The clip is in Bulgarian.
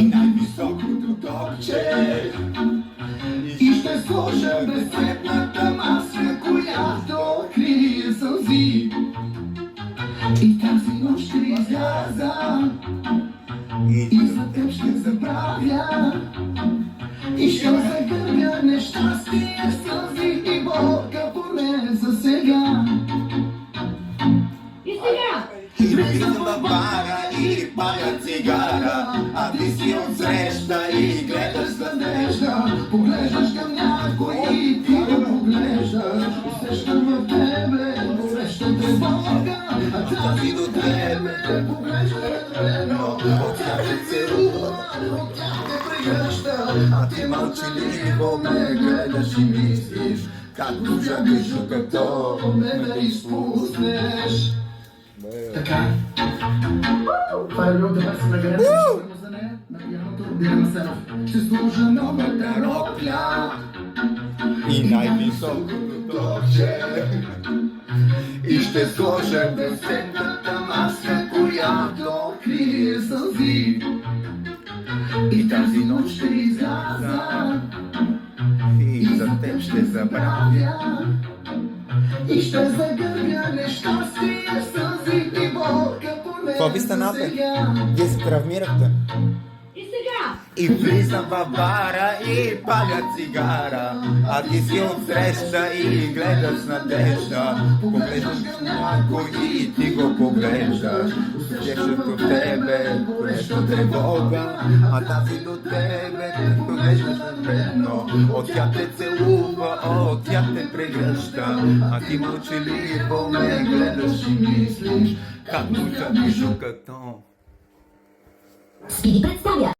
най-високото топче. И ще сложа безцветната маска, която крие сълзи. И тази нощ ще изляза и за теб ще забравя. И ще загърбя нещастие, сълзи и болка, поне за сега. И сега! И влизам в бара и паля цигара, а ти си отсреща и гледаш с надежда. Поглеждаш към някой и ти го поглеждаш. Усещам в тебе гореща тревога, а тази до тебе поглежда едновременно. От тях те целува, от тях те прегръща, а ти мълчаливо ме гледаш и мислиш, как чакаш, докато ме да изпуснеш. Така. Това е любов, да се награда. За нея на пианото Бирама Сенов. Ще служа новата рокля и най-високото топче. И ще сложа безцветната маска, която крие сълзи. И тази нощ ще изляза и за теб ще забравя. И ще загърбя нещастие, сълзи и болка, поне Това ви стана, бе? сега. Вие се травмирахте. И сега! И влизам в бара и паля цигара, а ти си отсреща и гледаш с надежда. Поглеждаш към някой и ти го поглеждаш. Усещаш от тебе гореща тревога, а тази до тебе поглеждаш надменно. От тя те целува, от тя те прегръща, а ти мълчаливо ме гледаш и мислиш, как му жукато. Спиди представя!